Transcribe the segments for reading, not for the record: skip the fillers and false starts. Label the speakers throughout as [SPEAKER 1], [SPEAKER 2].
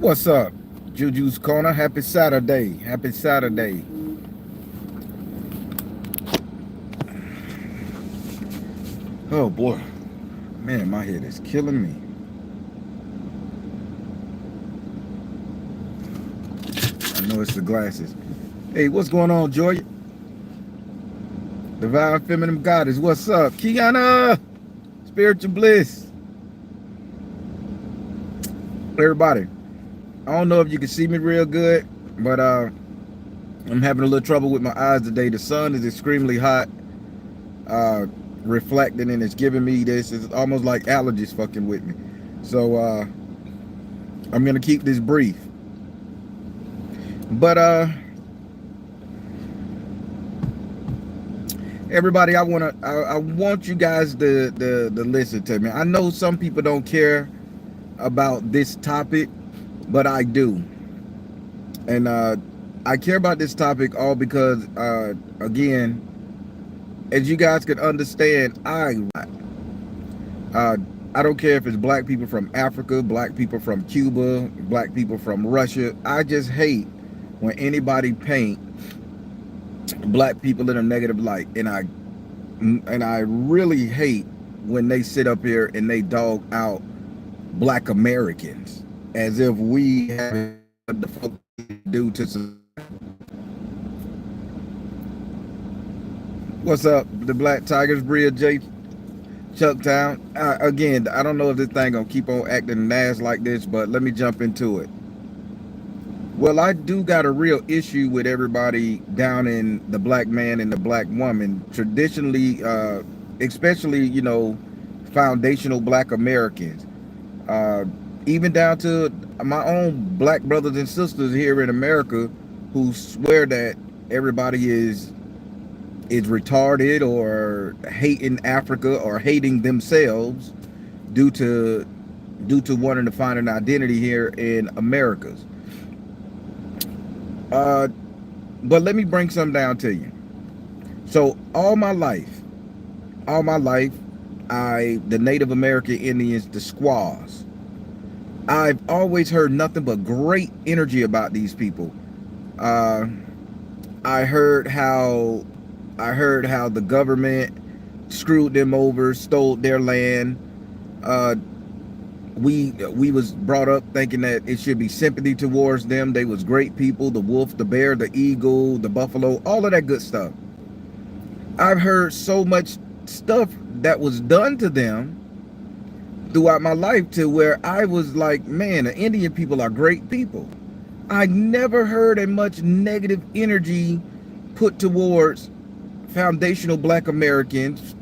[SPEAKER 1] What's up, Juju's Corner? Happy Saturday. Happy Saturday. Oh boy. Man, my head is killing me. I know it's the glasses. Hey, what's going on, Joy? Divine Feminine Goddess, what's up? Kiana! Spiritual Bliss. Everybody, I don't know if you can see me real good, but I'm having a little trouble with my eyes today. The sun is extremely hot, reflecting, and it's giving me this. It's almost like allergies fucking with me. So I'm gonna keep this brief. But everybody, I want you guys to listen to me. I know some people don't care about this topic, but I do. And I care about this topic all because again, as you guys can understand, I don't care if it's black people from Africa, black people from Cuba, black people from Russia. I just hate when anybody paint black people in a negative light, and I really hate when they sit up here and they dog out black Americans as if we have what the fuck to do to society. What's up, the Black Tigers, Bria J, Chucktown? Again, I don't know if this thing gonna keep on acting ass like this, but let me jump into it. Well, I do got a real issue with everybody down in the black man and the black woman. Traditionally, especially, you know, foundational black Americans. Even down to my own black brothers and sisters here in America who swear that everybody is retarded or hating Africa or hating themselves due to wanting to find an identity here in Americas. But let me bring something down to you. So all my life, the Native American Indians, the squaws, I've always heard nothing but great energy about these people. I heard how the government screwed them over, stole their land. We was brought up thinking that it should be sympathy towards them. They was great people, the wolf, the bear, the eagle, the buffalo, all of that good stuff. I've heard so much stuff that was done to them throughout my life to where I was like, man, the Indian people are great people. I never heard as much negative energy put towards foundational black Americans,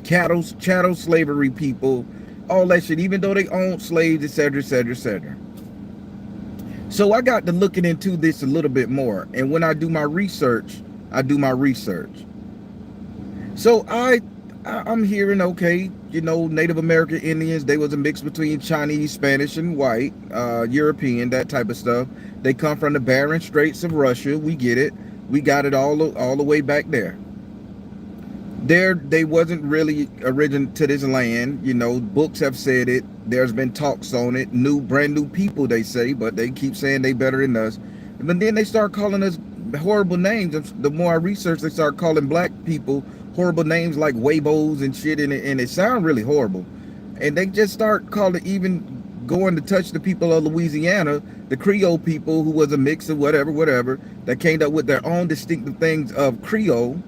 [SPEAKER 1] chattel slavery people, all that shit, even though they owned slaves, etc., etc., etc. So I got to looking into this a little bit more, and when I do my research, So I'm hearing, okay, you know, Native American Indians, they was a mix between Chinese, Spanish, and white, European, that type of stuff. They come from the barren straits of Russia. We get it. We got it all the way back there. They wasn't really original to this land. You know, books have said it. There's been talks on it. Brand new people, they say, but they keep saying they better than us. But then they start calling us horrible names. The more I research, they start calling black people horrible names like Weibos and shit, and it sound really horrible. And they just start calling, even going to touch the people of Louisiana, the Creole people, who was a mix of whatever, that came up with their own distinctive things of Creole.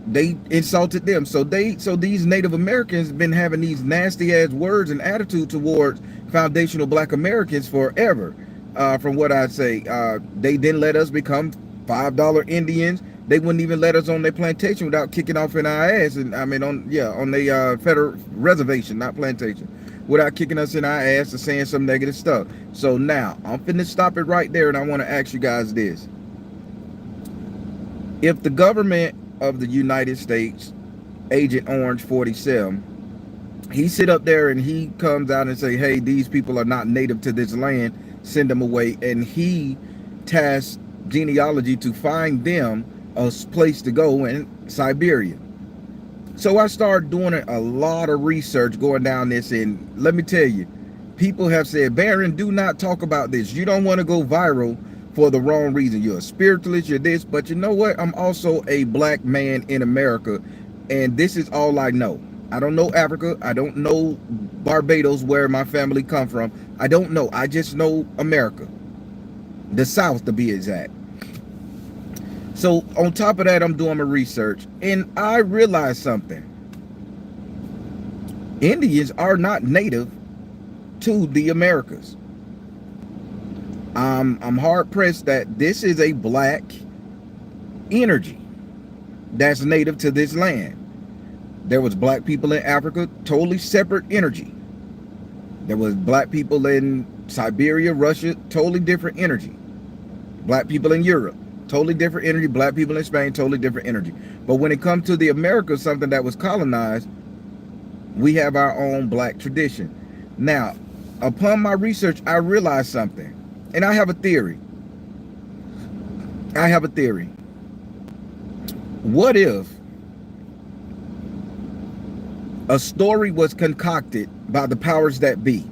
[SPEAKER 1] They insulted them. So these Native Americans been having these nasty ass words and attitude towards foundational black Americans forever. From what I say, they didn't let us become $5 Indians. They wouldn't even let us on their plantation without kicking off in our ass. And I mean, on their federal reservation, not plantation, without kicking us in our ass or saying some negative stuff. So now I'm finna stop it right there, and I want to ask you guys this: if the government of the United States, Agent Orange 47, he sit up there and he comes out and say, hey, these people are not native to this land, send them away, and he tasks genealogy to find them a place to go in Siberia. So I started doing a lot of research going down this, and let me tell you, People have said, Baron, do not talk about this. You don't want to go viral for the wrong reason. You're a spiritualist, you're this, but you know what? I'm also a black man in America, and this is all I know. I don't know Africa. I don't know Barbados, where my family come from. I don't know. I just know America. The South, to be exact. So on top of that, I'm doing my research, and I realized something. Indians are not native to the Americas. I'm hard pressed that this is a black energy that's native to this land. There was black people in Africa, totally separate energy. There was black people in Siberia, Russia, totally different energy. Black people in Europe, totally different energy. Black people in Spain, totally different energy. But when it comes to the Americas, something that was colonized, we have our own black tradition. Now, upon my research, I realized something, and I have a theory. I have a theory. What if a story was concocted by the powers that be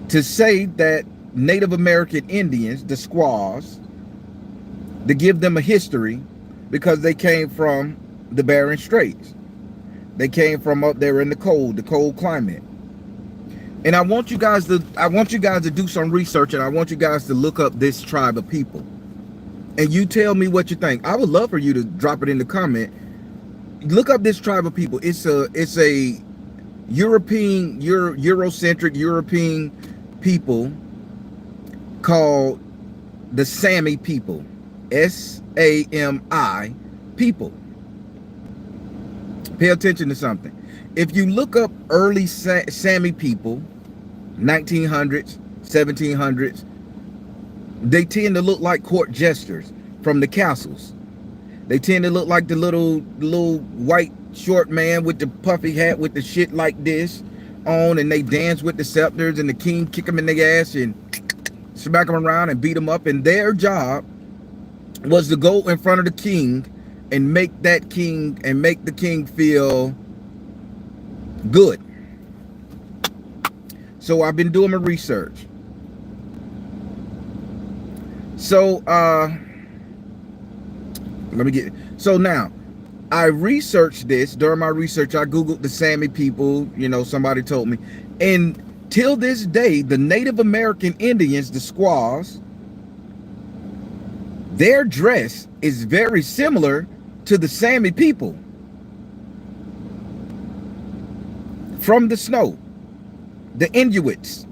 [SPEAKER 1] to say that Native American Indians, the squaws, to give them a history because they came from the Bering Straits. They came from up there in the cold climate. And I want you guys to do some research, and I want you guys to look up this tribe of people. And you tell me what you think. I would love for you to drop it in the comment. Look up this tribe of people. It's a European, Eurocentric European people called the Sammy people. S-A-M-I people. Pay attention to something. If you look up early Sammy people, 1900s, 1700s, they tend to look like court jesters from the castles. They tend to look like the little white short man with the puffy hat with the shit like this on, and they dance with the scepters, and the king kick them in the ass and smack them around and beat them up. And their job was to go in front of the king and make the king feel good. So I've been doing my research. So so now I researched this. During my research, I googled the Sammy people, somebody told me, and till this day, the Native American Indians, the squaws, their dress is very similar to the Sammy people from the snow, the Inuits.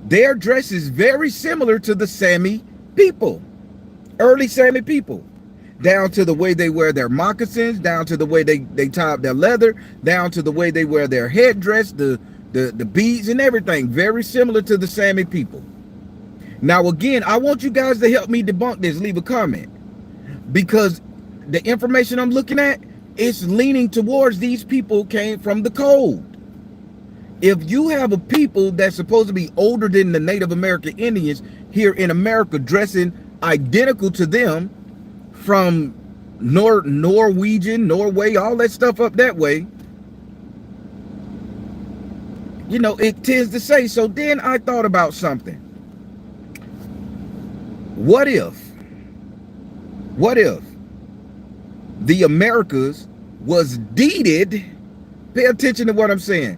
[SPEAKER 1] Their dress is very similar to the Sammy people, early Sammy people, down to the way they wear their moccasins, down to the way they tie up their leather, down to the way they wear their headdress, the beads and everything, very similar to the Sammy people. Now, again, I want you guys to help me debunk this. Leave a comment, because the information I'm looking at is leaning towards these people came from the cold. If you have a people that's supposed to be older than the Native American Indians here in America, dressing identical to them from Norwegian, Norway, all that stuff up that way, it tends to say. So then I thought about something. What if the Americas was deeded? Pay attention to what I'm saying.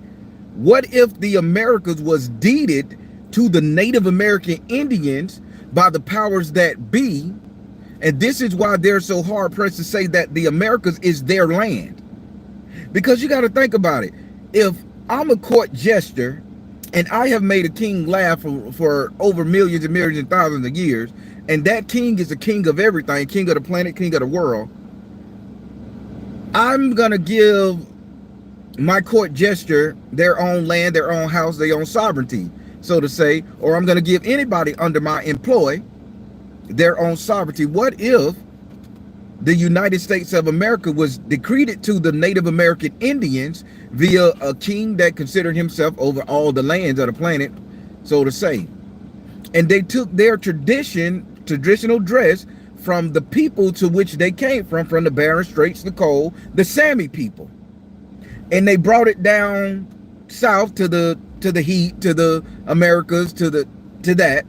[SPEAKER 1] What if the Americas was deeded to the Native American Indians by the powers that be? And this is why they're so hard pressed to say that the Americas is their land. Because you got to think about it. If I'm a court jester and I have made a king laugh for over millions and millions and thousands of years, and that king is the king of everything, king of the planet, king of the world, I'm going to give my court jester their own land, their own house, their own sovereignty, so to say, or I'm going to give anybody under my employ their own sovereignty. What if the United States of America was decreed to the Native American Indians via a king that considered himself over all the lands of the planet, so to say, and they took their traditional dress from the people to which they came from the Bering Straits, the cold, the Sammy people, and they brought it down south to the to the heat, to the Americas, to that,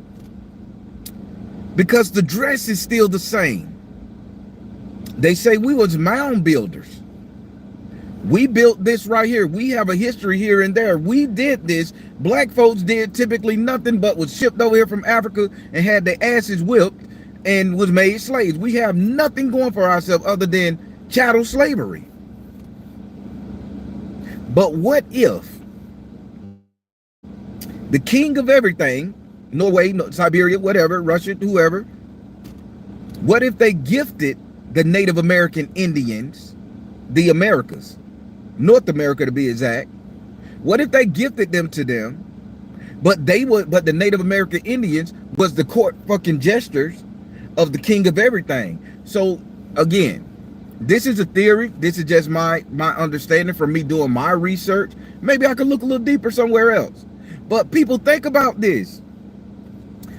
[SPEAKER 1] because the dress is still the same. They say we was mound builders. We built this right here. We have a history here and there. We did this. Black folks did typically nothing but was shipped over here from Africa and had their asses whipped and was made slaves. We have nothing going for ourselves other than chattel slavery. But what if the king of everything, Norway, Siberia, whatever, Russia, whoever, what if they gifted the Native American Indians, the Americas, North America to be exact? What if they gifted them to them, but the Native American Indians was the court fucking jesters of the king of everything? So again, this is a theory. This is just my understanding from me doing my research. Maybe I could look a little deeper somewhere else. But people, think about this.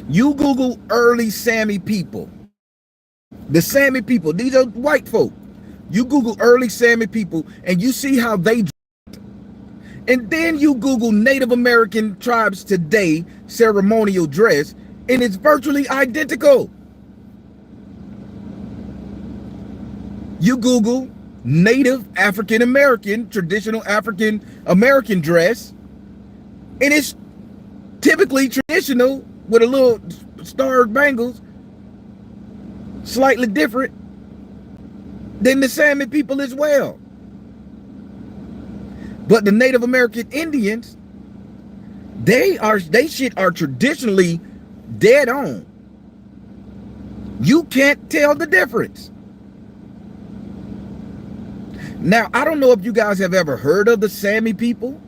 [SPEAKER 1] You Google early Sammy people. The Sammy people, these are white folk. You Google early Sammy people and you see how they dressed. And then you Google Native American tribes today, ceremonial dress, and it's virtually identical. You Google Native African American, traditional African American dress, and it's typically traditional with a little starred bangles, slightly different than the Sammy people as well. But the Native American Indians, they shit are traditionally dead on. You can't tell the difference. Now, I don't know if you guys have ever heard of the Sammy people.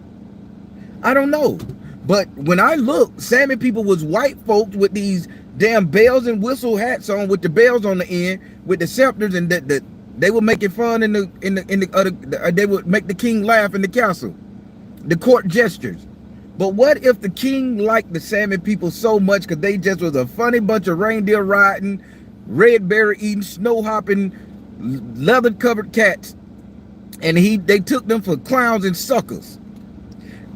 [SPEAKER 1] I don't know. But when I look, Sammy people was white folks with these damn bells and whistle hats on, with the bells on the end, with the scepters, and that they were making fun they would make the king laugh in the castle, the court gestures. But what if the king liked the Sammy people so much because they just was a funny bunch of reindeer riding, red berry eating, snow hopping, leather covered cats, and they took them for clowns and suckers.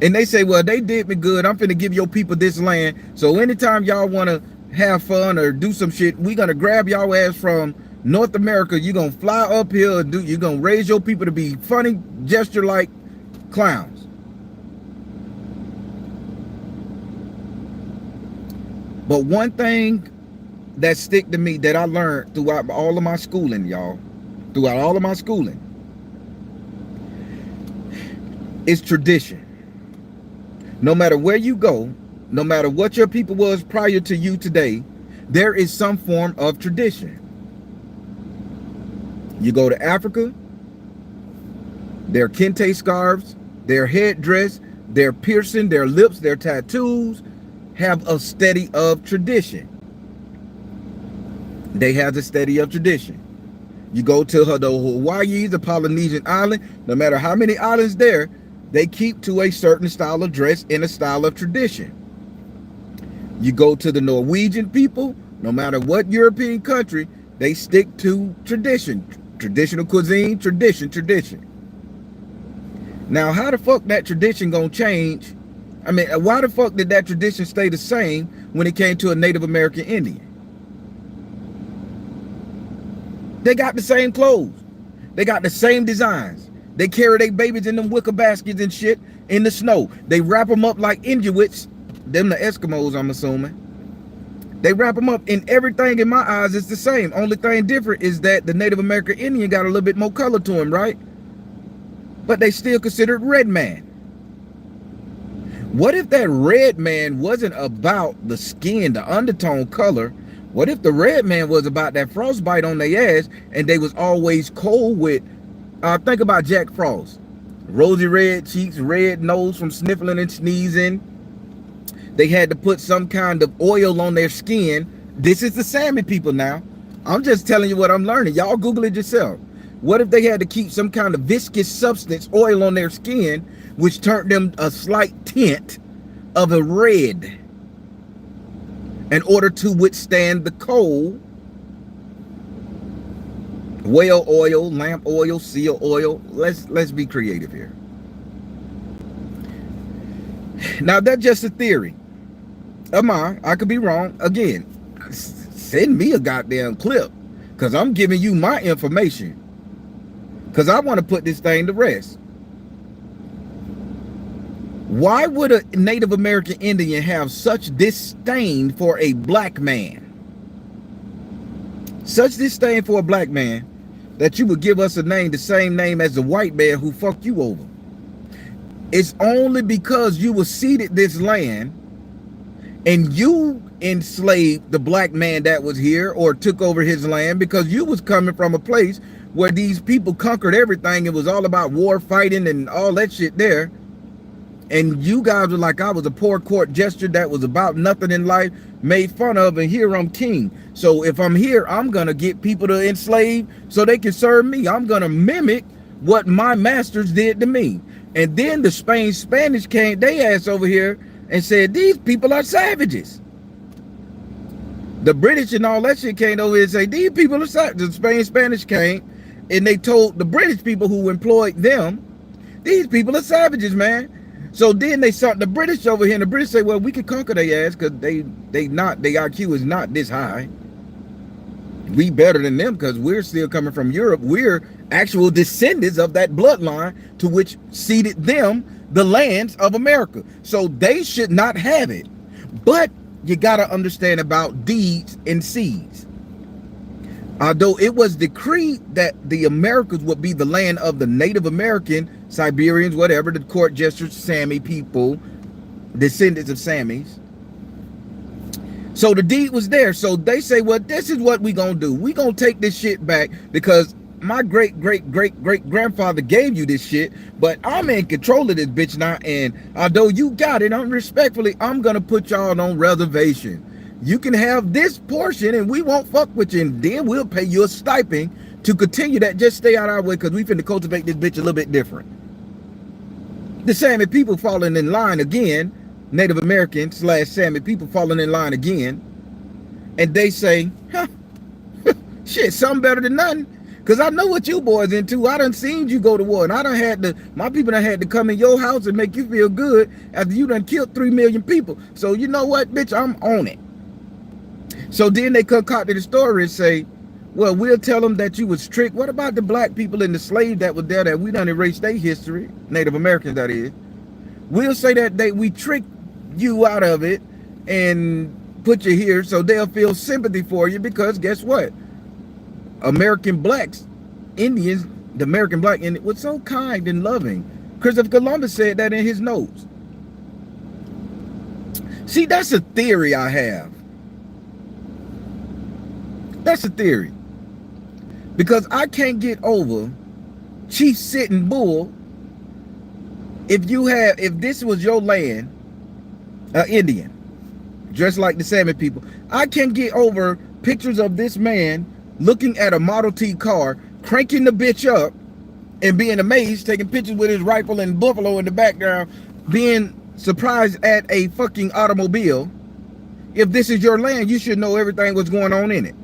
[SPEAKER 1] And they say, well, they did me good. I'm finna give your people this land. So anytime y'all want to have fun or do some shit, we gonna grab y'all ass from North America. You're gonna fly up here and you're gonna raise your people to be funny, gesture like clowns. But one thing that stick to me that I learned throughout all of my schooling, y'all, throughout all of my schooling, is tradition. No matter where you go, no matter what your people was prior to you today, there is some form of tradition. You go to Africa, their kente scarves, their headdress, their piercing, their lips, their tattoos have a steady of tradition. They have a steady of tradition. You go to the Hawaii, the Polynesian island, no matter how many islands there, they keep to a certain style of dress in a style of tradition. You go to the Norwegian people, no matter what European country, they stick to tradition. Traditional cuisine, tradition. Now, how the fuck that tradition gonna change? I mean, why the fuck did that tradition stay the same when it came to a Native American Indian? They got the same clothes. They got the same designs. They carry their babies in them wicker baskets and shit in the snow. They wrap them up like Inuits. Them the Eskimos, I'm assuming. They wrap them up, and everything in my eyes is the same. Only thing different is that the Native American Indian got a little bit more color to him, right? But they still considered red man. What if that red man wasn't about the skin, the undertone color? What if the red man was about that frostbite on their ass and they was always cold with, think about Jack Frost. Rosy red cheeks, red nose from sniffling and sneezing. They had to put some kind of oil on their skin. This is the Sammy people now. I'm just telling you what I'm learning. Y'all Google it yourself. What if they had to keep some kind of viscous substance, oil on their skin, which turned them a slight tint of a red in order to withstand the cold? Whale oil, lamp oil, seal oil. Let's be creative here. Now, that's just a theory of mine. I could be wrong. Again, send me a goddamn clip, because I'm giving you my information, because I want to put this thing to rest. Why would a Native American Indian have such disdain for a black man? Such disdain for a black man that you would give us a name, the same name as the white man who fucked you over. It's only because you were ceded this land and you enslaved the black man that was here, or took over his land, because you was coming from a place where these people conquered everything. It was all about war, fighting, and all that shit there. And you guys were like, I was a poor court jester that was about nothing in life, made fun of, and here I'm king. So if I'm here, I'm going to get people to enslave so they can serve me. I'm going to mimic what my masters did to me. And then the Spanish came, they ass over here and said, these people are savages. The British and all that shit came over here and said, these people are savages. The Spanish came and they told the British people who employed them, these people are savages, man. So then they saw the British over here, and the British say, well, we could conquer their ass, because their IQ is not this high. We better than them because we're still coming from Europe. We're actual descendants of that bloodline to which ceded them the lands of America. So they should not have it. But you got to understand about deeds and seeds. Although it was decreed that the Americas would be the land of the Native American, Siberians, whatever, the court jesters, Sammy people, descendants of Sammys. So the deed was there. So they say, well, this is what we gonna do. We gonna take this shit back because my great-great-great-great-grandfather gave you this shit, but I'm in control of this bitch now, and although you got it, respectfully, I'm gonna put y'all on reservation. You can have this portion and we won't fuck with you, and then we'll pay you a stipend to continue that. Just stay out of our way because we finna cultivate this bitch a little bit different. The Sammy people falling in line again, Native Americans / Sammy people falling in line again, and they say, huh, shit, something better than nothing. Because I know what you boys into. I done seen you go to war, and I done had to, my people done had to come in your house and make you feel good after you done killed 3 million people. So you know what, bitch, I'm on it. So then they concocted the story and say, well, we'll tell them that you was tricked. What about the black people and the slaves that were there that we done erased their history, Native Americans that is. We'll say that we tricked you out of it and put you here so they'll feel sympathy for you, because guess what? American blacks, Indians, the American black Indian was so kind and loving. Christopher Columbus said that in his notes. See, that's a theory I have. That's a theory. Because I can't get over Chief Sitting Bull. If this was your land, Indian, dressed like the Sammy people, I can't get over pictures of this man looking at a Model T car, cranking the bitch up and being amazed, taking pictures with his rifle and buffalo in the background, being surprised at a fucking automobile. If this is your land, you should know everything what's going on in it.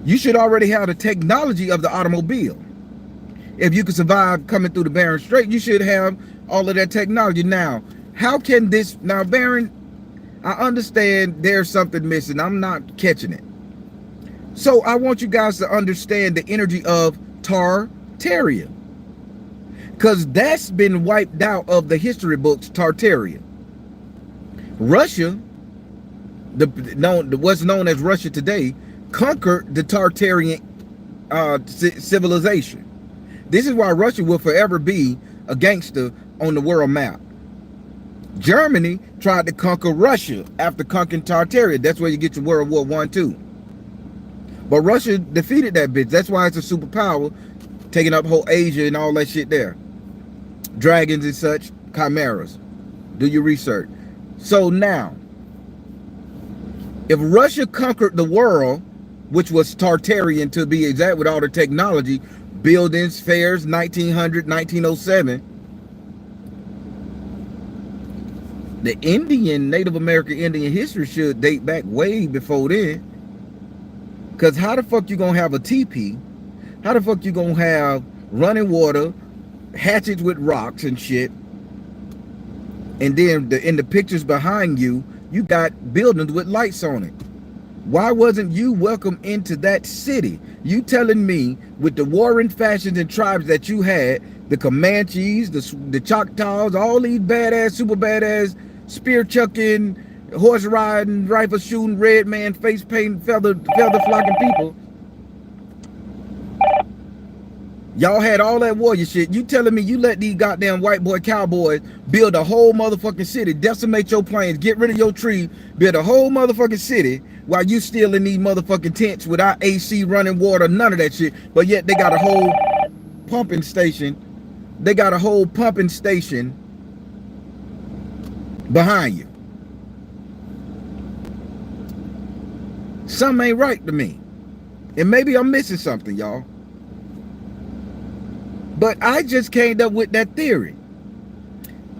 [SPEAKER 1] You should already have the technology of the automobile. If you could survive coming through the Bering Strait, you should have all of that technology. Now, how can this, now Bering, I understand there's something missing. I'm not catching it. So I want you guys to understand the energy of Tartaria, because that's been wiped out of the history books. Tartaria, Russia, what's known as Russia today, conquered the Tartarian civilization. This is why Russia will forever be a gangster on the world map. Germany tried to conquer Russia after conquering Tartaria. That's where you get your World War I, II. But Russia defeated that bitch. That's why it's a superpower, taking up whole Asia and all that shit there. Dragons and such, chimeras. Do your research. So now, if Russia conquered the world, which was Tartarian to be exact, with all the technology, buildings, fairs, 1900, 1907, the Native American Indian history should date back way before then. Because how the fuck you gonna have a teepee? How the fuck you gonna have running water, hatchets with rocks and shit, And then in the pictures behind you, you got buildings with lights on it. Why wasn't you welcome into that city? You telling me with the warring factions and tribes that you had, the Comanches, the Choctaws, all these badass, super badass, spear chucking, horse riding, rifle shooting, red man, face painting, feather flocking people. Y'all had all that warrior shit. You telling me you let these goddamn white boy cowboys build a whole motherfucking city, decimate your plains, get rid of your tree, build a whole motherfucking city while you still in these motherfucking tents without AC, running water, none of that shit. But yet they got a whole pumping station. They got a whole pumping station behind you. Something ain't right to me. And maybe I'm missing something, y'all. But I just came up with that theory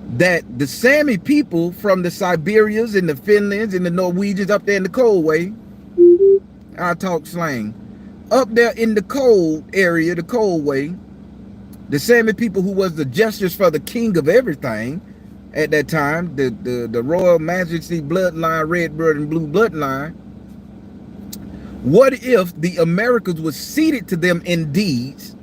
[SPEAKER 1] that the Sammy people from the Siberians and the Finlands and the Norwegians up there in the cold way, I talk slang, up there in the cold area, the cold way, the Sammy people who was the jesters for the king of everything at that time, the royal majesty bloodline, red blood and blue bloodline. What if the Americans was ceded to them in deeds?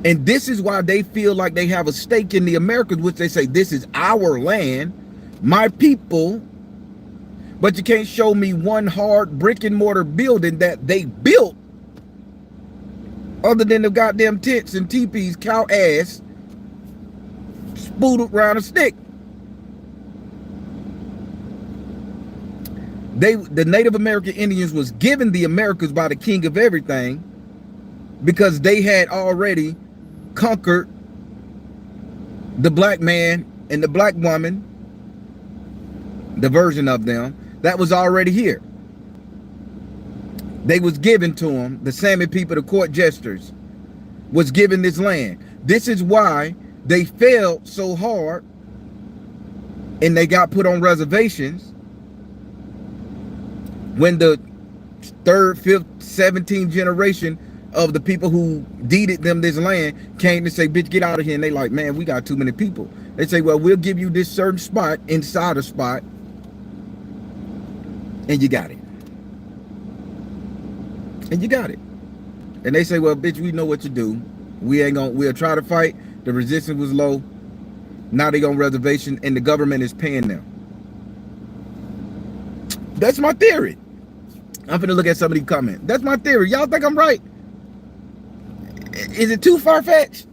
[SPEAKER 1] And this is why they feel like they have a stake in the Americas, which they say, this is our land, my people. But you can't show me one hard brick and mortar building that they built other than the goddamn tents and teepees, cow ass, spooled around a stick. The Native American Indians was given the Americas by the king of everything because they had already conquered the black man and the black woman, the version of them that was already here. They was given to them, the Sammy people, the court jesters, was given this land. This is why they failed so hard and they got put on reservations when the third, fifth, 17th generation of the people who deeded them this land came to say, bitch, get out of here. And they like, man, we got too many people. They say, well, we'll give you this certain spot inside a spot and you got it. And you got it. And they say, well, bitch, we know what you do. We'll try to fight. The resistance was low. Now they on reservation and the government is paying them. That's my theory. I'm gonna look at some of these comments. That's my theory. Y'all think I'm right? Is it too far-fetched?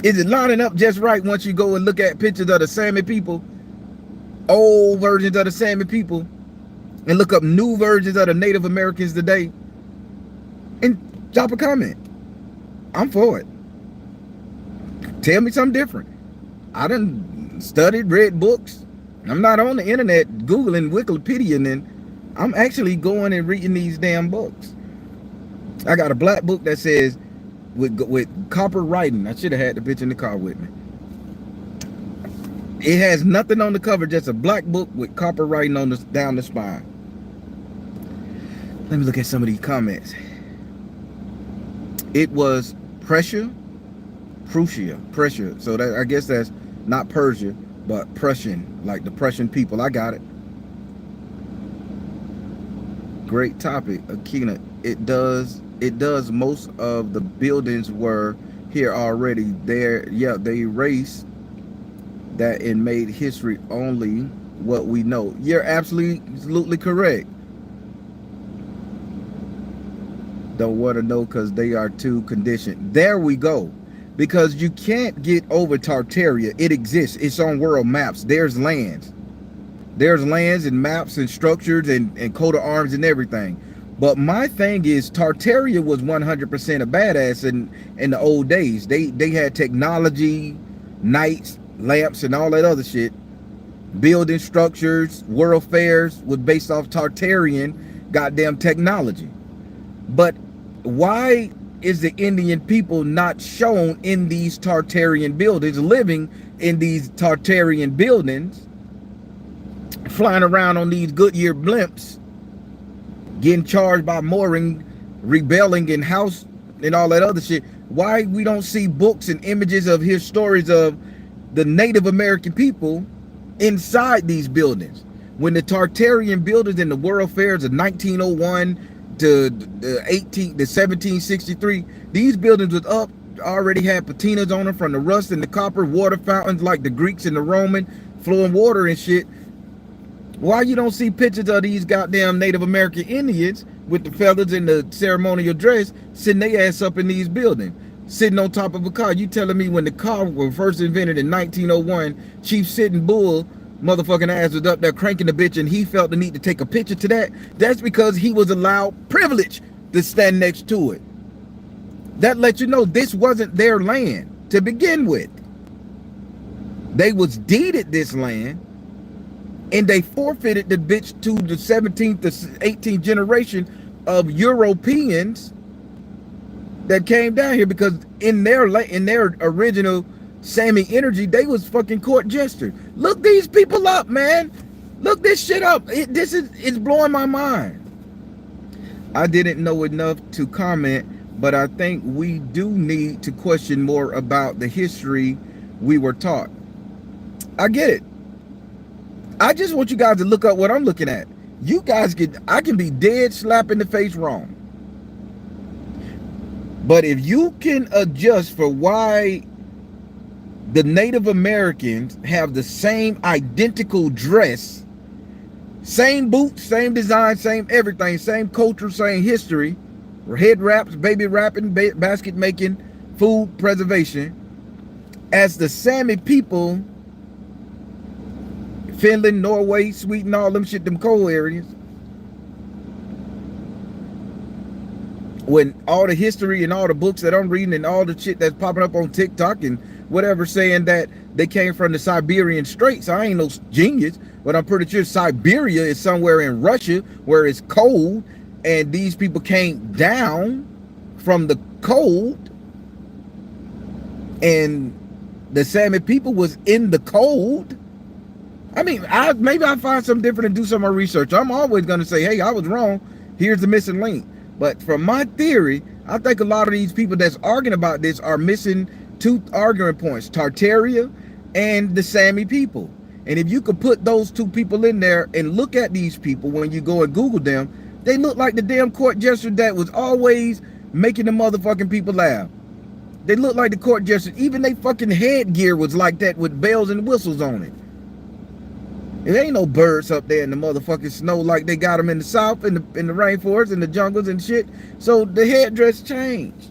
[SPEAKER 1] Is it lining up just right once you go and look at pictures of the Sammy people, old versions of the Sammy people, and look up new versions of the Native Americans today, and drop a comment? I'm for it. Tell me something different. I done studied, read books. I'm not on the internet Googling Wikipedia, and then I'm actually going and reading these damn books. I got a black book that says with copper writing. I should have had the bitch in the car with me. It has nothing on the cover, just a black book with copper writing on down the spine. Let me look at some of these comments. It was Prussia. So that, I guess that's not Persia, but Prussian, like the Prussian people. I got it. Great topic, Akina. It does. Most of the buildings were here already. There, yeah, they erased that and made history only what we know. You're absolutely correct. Don't want to know because they are too conditioned. There we go. Because you can't get over Tartaria. It exists. It's on world maps. There's lands. There's lands and maps and structures and coat of arms and everything. But my thing is, Tartaria was 100% a badass in the old days. They had technology, nights, lamps, and all that other shit. Building structures, world fairs was based off Tartarian goddamn technology. But why is the Indian people not shown in these Tartarian buildings, living in these Tartarian buildings, flying around on these Goodyear blimps, getting charged by mooring, rebelling in house and all that other shit? Why we don't see books and images of his stories of the Native American people inside these buildings. When the Tartarian buildings in the World Fairs of 1901 to the 1763, these buildings was up, already had patinas on them from the rust and the copper, water fountains like the Greeks and the Roman, flowing water and shit. Why you don't see pictures of these goddamn Native American Indians with the feathers and the ceremonial dress sitting their ass up in these buildings, sitting on top of a car? You telling me when the car was first invented in 1901, Chief Sitting Bull motherfucking ass was up there cranking the bitch and he felt the need to take a picture to that? That's because he was allowed privilege to stand next to it. That lets you know this wasn't their land to begin with. They was deeded this land and they forfeited the bitch to the 17th to 18th generation of Europeans that came down here, because in their original Sammy energy, they was fucking court jesters. Look these people up, man. Look this shit up. It's blowing my mind. I didn't know enough to comment, but I think we do need to question more about the history we were taught. I get it. I just want you guys to look up what I'm looking at. You guys I can be dead slap in the face wrong. But if you can adjust for why the Native Americans have the same identical dress, same boots, same design, same everything, same culture, same history, head wraps, baby wrapping, basket making, food preservation, as the Sammy people, Finland, Norway, Sweden, all them shit, them cold areas, when all the history and all the books that I'm reading and all the shit that's popping up on TikTok and whatever saying that they came from the Siberian Straits. I ain't no genius, but I'm pretty sure Siberia is somewhere in Russia where it's cold, and these people came down from the cold, and the Sami people was in the cold. I mean, maybe I find something different and do some more research. I'm always going to say, hey, I was wrong. Here's the missing link. But from my theory, I think a lot of these people that's arguing about this are missing two arguing points: Tartaria and the Sammy people. And if you could put those two people in there and look at these people when you go and Google them, they look like the damn court jester that was always making the motherfucking people laugh. They look like the court jester. Even they fucking headgear was like that with bells and whistles on it. There ain't no birds up there in the motherfucking snow like they got them in the south, in the rainforest, in the jungles and shit. So the headdress changed.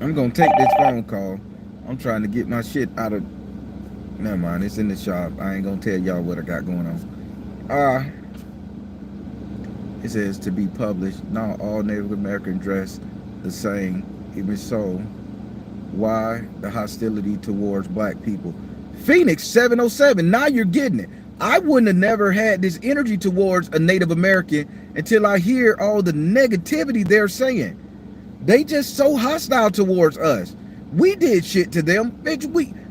[SPEAKER 1] I'm gonna take this phone call. I'm trying to get my shit out of. Never mind, it's in the shop. I ain't gonna tell y'all what I got going on. It says to be published. Not all Native American dress the same. Even so, why the hostility towards black people? Phoenix 707, now you're getting it. I wouldn't have never had this energy towards a Native American until I hear all the negativity they're saying. They just so hostile towards us. We did shit to them. Bitch,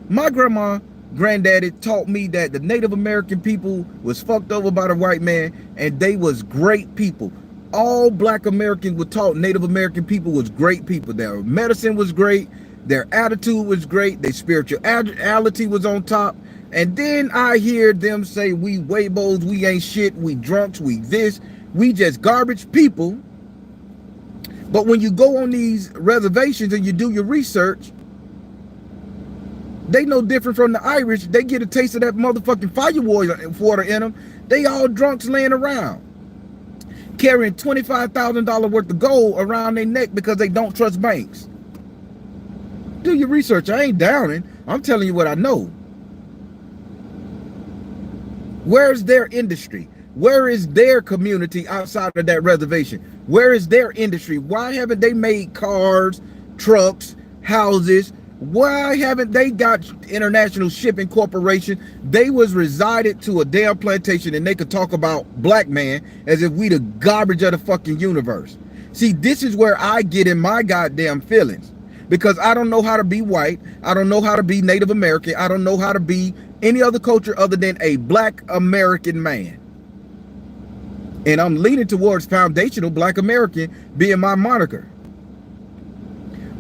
[SPEAKER 1] my grandma, granddaddy taught me that the Native American people was fucked over by the white man and they was great people. All black Americans were taught Native American people was great people. Their medicine was great. Their attitude was great. Their spirituality was on top. And then I hear them say we waybos, we ain't shit, we drunks, we this, we just garbage people. But when you go on these reservations and you do your research, they no different from the Irish. They get a taste of that motherfucking fire water in them. They all drunks laying around, carrying $25,000 worth of gold around their neck because they don't trust banks. Do your research. I ain't downing. I'm telling you what I know. Where's their industry? Where is their community outside of that reservation? Where is their industry? Why haven't they made cars, trucks, houses? Why haven't they got international shipping corporation? They was resided to a damn plantation and they could talk about black man as if we the garbage of the fucking universe. See, this is where I get in my goddamn feelings, because I don't know how to be white. I don't know how to be Native American. I don't know how to be any other culture other than a black American man. And I'm leaning towards foundational black American being my moniker.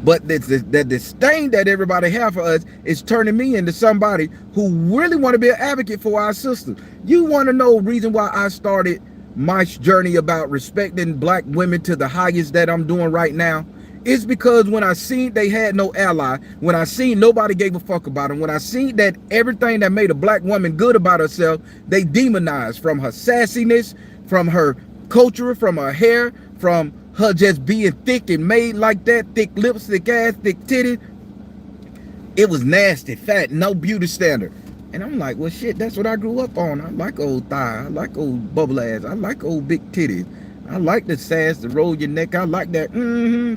[SPEAKER 1] But the disdain that everybody have for us is turning me into somebody who really want to be an advocate for our sisters. You want to know the reason why I started my journey about respecting black women to the highest that I'm doing right now? It's because when I seen they had no ally, when I seen nobody gave a fuck about them, when I seen that everything that made a black woman good about herself, they demonized, from her sassiness, from her culture, from her hair, from her just being thick and made like that, thick lips, thick ass, thick titties. It was nasty, fat, no beauty standard. And I'm like, well, shit, that's what I grew up on. I like old thigh. I like old bubble ass. I like old big titties. I like the sass to roll your neck. I like that,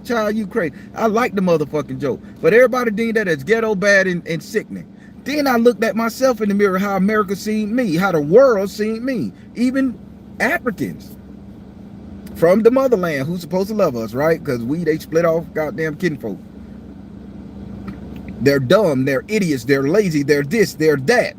[SPEAKER 1] child, you crazy. I like the motherfucking joke. But everybody deemed that as ghetto, bad, and sickening. Then I looked at myself in the mirror, how America seen me, how the world seen me. Even Africans from the motherland who's supposed to love us, right? Because they split off goddamn kinfolk. They're dumb, they're idiots, they're lazy, they're this, they're that.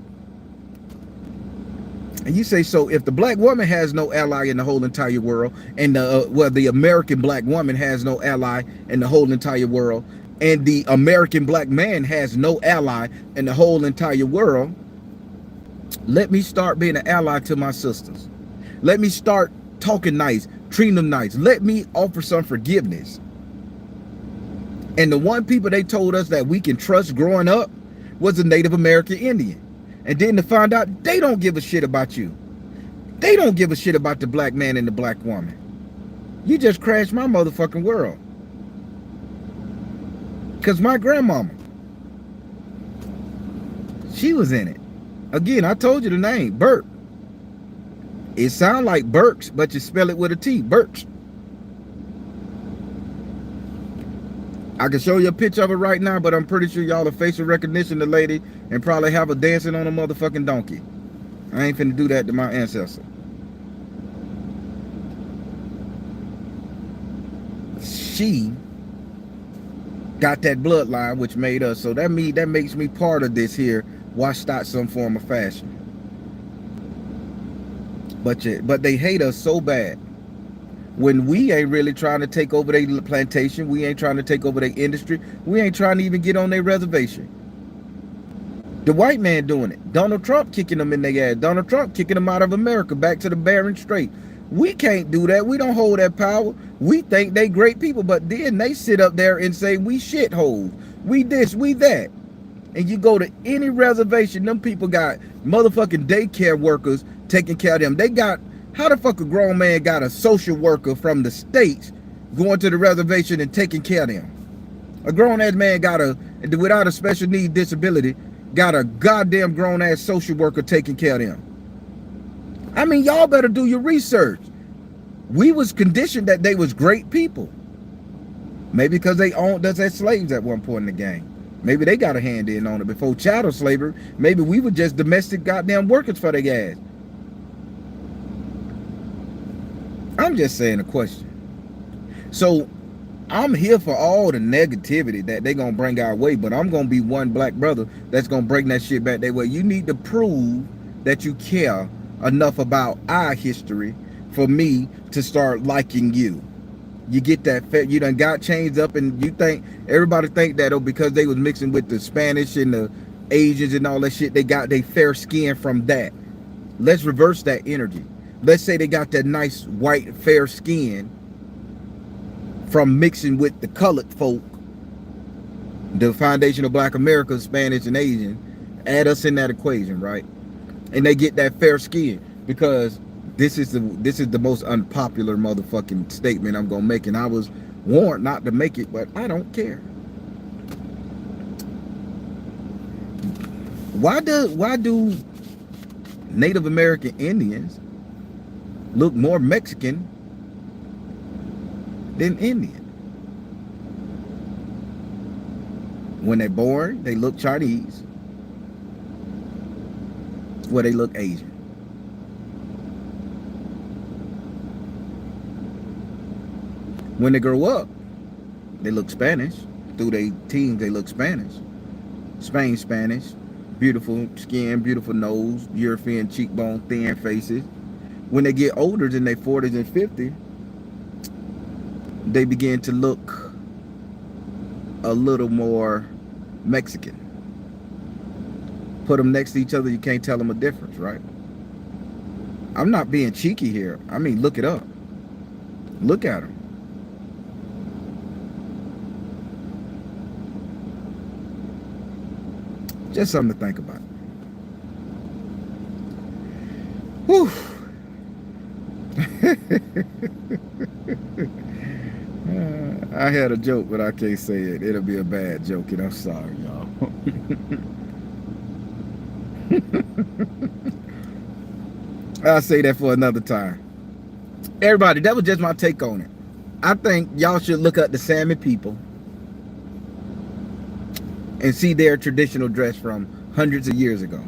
[SPEAKER 1] And you say, so if the black woman has no ally in the whole entire world, and the American black woman has no ally in the whole entire world, and the American black man has no ally in the whole entire world, let me start being an ally to my sisters. Let me start talking nice, treating them nice. Let me offer some forgiveness. And the one people they told us that we can trust growing up was the Native American Indian. And then to find out they don't give a shit about you. They don't give a shit about the black man and the black woman. You just crashed my motherfucking world. Because my grandmama, she was in it. Again, I told you the name, Burke. It sounds like Burks, but you spell it with a T, Burks. I can show you a picture of it right now, but I'm pretty sure y'all are facial recognition the lady and probably have her dancing on a motherfucking donkey. I ain't finna do that to my ancestor. She got that bloodline which made us, so that makes me part of this here, washed out some form of fashion. But they hate us so bad. When we ain't really trying to take over their plantation, we ain't trying to take over their industry, we ain't trying to even get on their reservation. The white man doing it. Donald Trump kicking them in their ass. Donald Trump kicking them out of America back to the Bering Strait. We can't do that. We don't hold that power. We think they great people, but then they sit up there and say we shitholes. We this, we that. And you go to any reservation, them people got motherfucking daycare workers taking care of them. They got, how the fuck a grown man got a social worker from the States going to the reservation and taking care of them? A grown ass man got without a special need disability, got a goddamn grown ass social worker taking care of them. I mean, y'all better do your research. We was conditioned that they was great people. Maybe because they owned us as slaves at one point in the game. Maybe they got a hand in on it before chattel slavery. Maybe we were just domestic goddamn workers for their ass. I'm just saying a question. So I'm here for all the negativity that they gonna bring our way, but I'm gonna be one black brother that's gonna bring that shit back their way. You need to prove that you care enough about our history for me to start liking you. You get that, you done got changed up, and you think, everybody think that, oh, because they was mixing with the Spanish and the Asians and all that shit, they got their fair skin from that. Let's reverse that energy. Let's say they got that nice white fair skin from mixing with the colored folk, the foundation of black America, Spanish and Asian. Add us in that equation, right? And they get that fair skin, because this is the most unpopular motherfucking statement I'm gonna make, and I was warned not to make it, but I don't care. Why do Native American Indians look more Mexican than Indian? When they're born, they look Chinese. Well, they look Asian. When they grow up, they look Spanish. Through their teens, they look Spanish. Spanish. Beautiful skin, beautiful nose, European cheekbone, thin faces. When they get older, in their 40s and 50s, they begin to look a little more Mexican. Put them next to each other, you can't tell them a difference, right? I'm not being cheeky here. I mean, look it up. Look at them. Just something to think about. Whew. I had a joke, but I can't say it. It'll be a bad joke, and I'm sorry, y'all. I'll say that for another time. Everybody, that was just my take on it. I think y'all should look up the Sammy people and see their traditional dress from hundreds of years ago.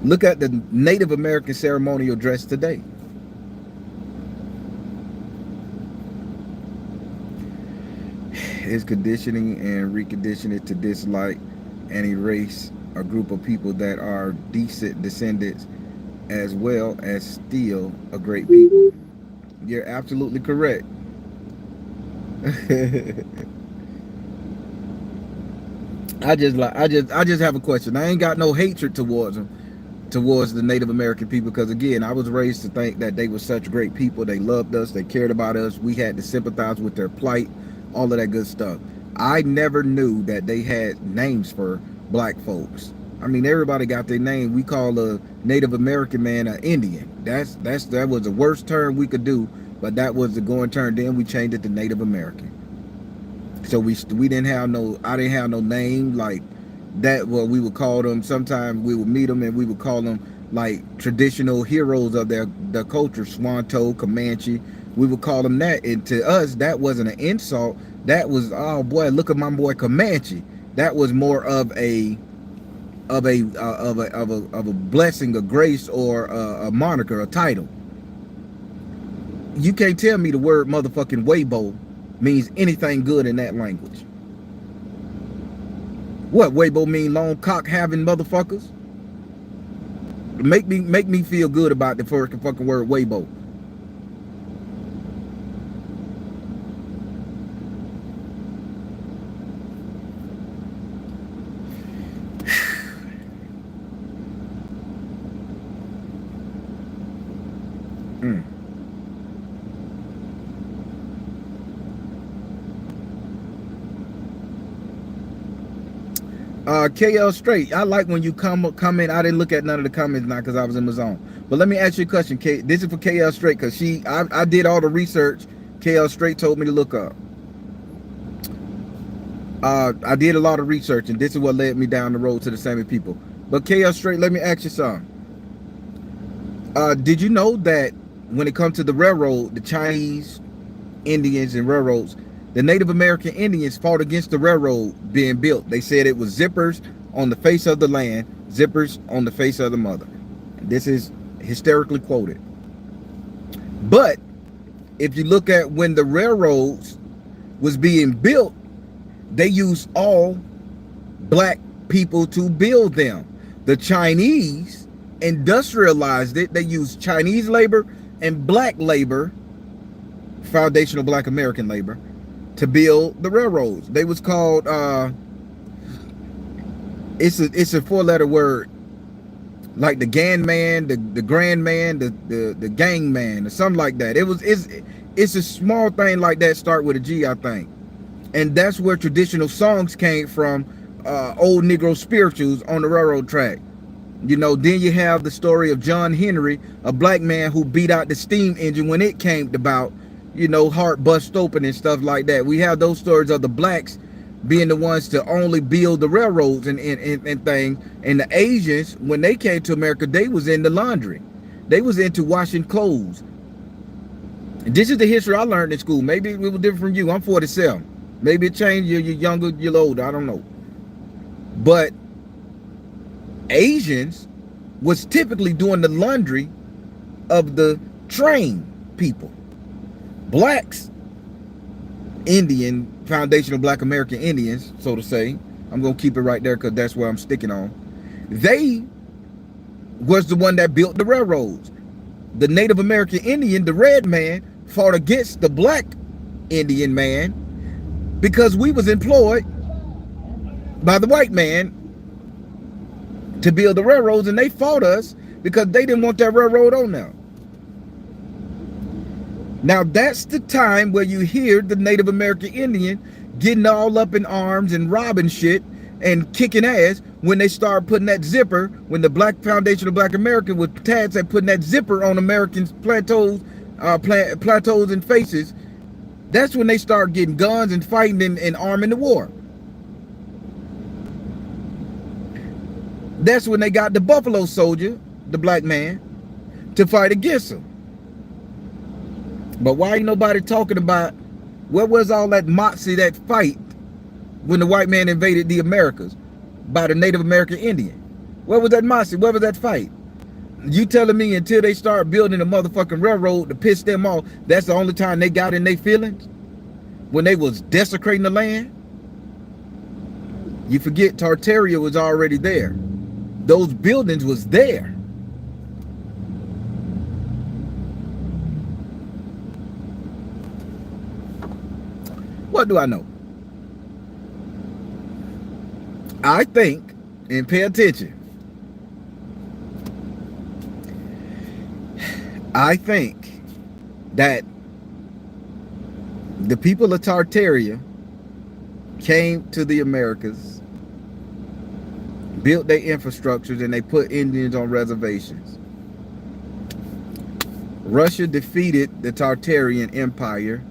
[SPEAKER 1] Look at the Native American ceremonial dress today. Is conditioning and reconditioning to dislike and erase a group of people that are decent descendants as well as still a great people. You're absolutely correct. I just have a question. I ain't got no hatred towards them, towards the Native American people, because again, I was raised to think that they were such great people. They loved us, they cared about us, we had to sympathize with their plight, all of that good stuff. I never knew that they had names for black folks. I mean, everybody got their name. We call a Native American man an Indian. That was the worst term we could do, but that was the going term. Then we changed it to Native American. So we didn't have no, I didn't have no name like that. Well, we would call them, sometimes we would meet them and we would call them like traditional heroes of their culture, Swanto, Comanche. We would call them that, and to us that wasn't an insult. That was, oh boy, look at my boy Comanche. That was more of a blessing, a grace, or a moniker, a title. You can't tell me the word motherfucking Weibo means anything good in that language. What, Weibo mean long cock having motherfuckers? Make me feel good about the fucking word Weibo. KL Straight, I like when you comment. I didn't look at none of the comments now because I was in the zone. But let me ask you a question, K. This is for KL Straight, because I did all the research KL Straight told me to look up. I did a lot of research, and this is what led me down the road to the Sammy people. But KL Straight, let me ask you something. Did you know that when it comes to the railroad, the Chinese, Indians, and railroads, the Native American Indians fought against the railroad being built? They said it was zippers on the face of the land, zippers on the face of the mother. This is hysterically quoted. But if you look at when the railroads was being built, they used all black people to build them. The Chinese industrialized it. They used Chinese labor and black labor, foundational black American labor, to build the railroads. They was called it's a 4-letter word, like the gang man, the grand man, the gang man, or something like that. It's a small thing like that, start with a G, I think. And that's where traditional songs came from, old Negro spirituals on the railroad track. You know, then you have the story of John Henry, a black man who beat out the steam engine when it came about, you know, heart bust open and stuff like that. We have those stories of the blacks being the ones to only build the railroads and thing. And the Asians, when they came to America, they was in the laundry. They was into washing clothes. This is the history I learned in school. Maybe it was different from you. I'm 47. Maybe it changed. You're younger, you're older. I don't know. But Asians was typically doing the laundry of the train people. Blacks, Indian, foundational black American Indians, so to say, I'm gonna keep it right there because that's where I'm sticking on. They was the one that built the railroads. The Native American Indian, the red man, fought against the black Indian man because we was employed by the white man to build the railroads, and they fought us because they didn't want that railroad on now. Now that's the time where you hear the Native American Indian getting all up in arms and robbing shit and kicking ass when they start putting that zipper, when the Black Foundation of Black America with tads at putting that zipper on Americans' plateaus and faces. That's when they start getting guns and fighting and arming the war. That's when they got the Buffalo Soldier, the black man, to fight against them. But why ain't nobody talking about where was all that moxie, that fight when the white man invaded the Americas by the Native American Indian? Where was that moxie? Where was that fight? You telling me until they start building a motherfucking railroad to piss them off, that's the only time they got in their feelings? When they was desecrating the land? You forget Tartaria was already there. Those buildings was there. What do I know? I think, and pay attention, I think that the people of Tartaria came to the Americas, built their infrastructures, and they put Indians on reservations. Russia defeated the Tartarian Empire,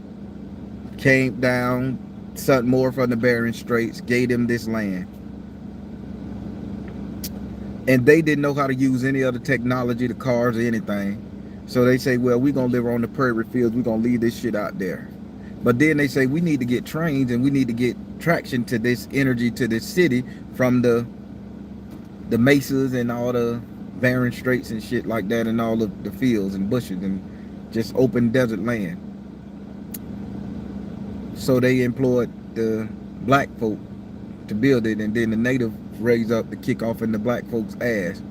[SPEAKER 1] came down, sought more from the Bering Straits, gave them this land. And they didn't know how to use any other technology, the cars or anything. So they say, well, we're going to live on the prairie fields. We're going to leave this shit out there. But then they say, we need to get trains and we need to get traction to this energy, to this city from the mesas and all the Bering Straits and shit like that, and all of the fields and bushes and just open desert land. So they employed the black folk to build it, and then the native raised up to kick off in the black folks' ass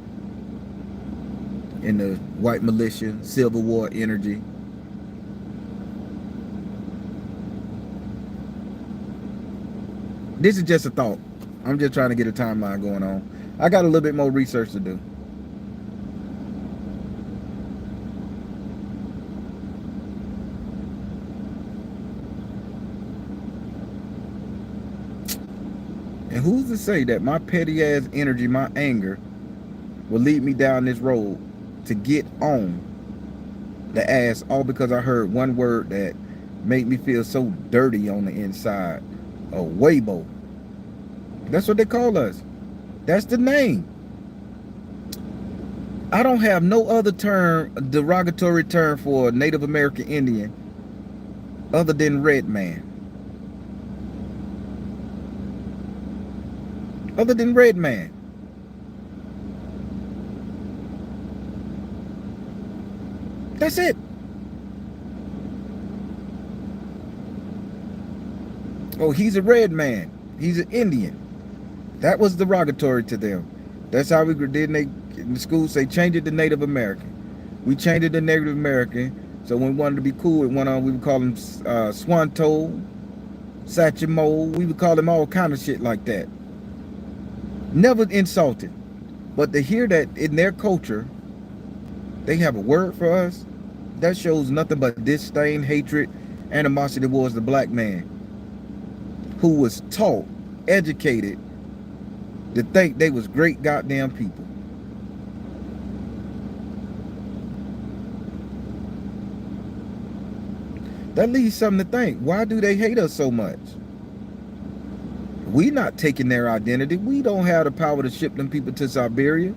[SPEAKER 1] in the white militia, Civil War energy. This is just a thought. I'm just trying to get a timeline going on. I got a little bit more research to do. And who's to say that my petty ass energy, my anger, will lead me down this road to get on the ass, all because I heard one word that made me feel so dirty on the inside? A Weibo. That's what they call us. That's the name. I don't have no other term, derogatory term for a Native American Indian other than red man. Other than red man. That's it. Oh, he's a red man. He's an Indian. That was derogatory to them. That's how we did. They in the school say change it to Native American. We changed it to Native American. So when we wanted to be cool with one on, we would call him Swanto, Satchmo. We would call him all kind of shit like that. Never insulted. But to hear that in their culture, they have a word for us, that shows nothing but disdain, hatred, animosity towards the black man who was taught, educated to think they was great goddamn people. That leaves something to think. Why do they hate us so much? We not taking their identity. We don't have the power to ship them people to Siberia.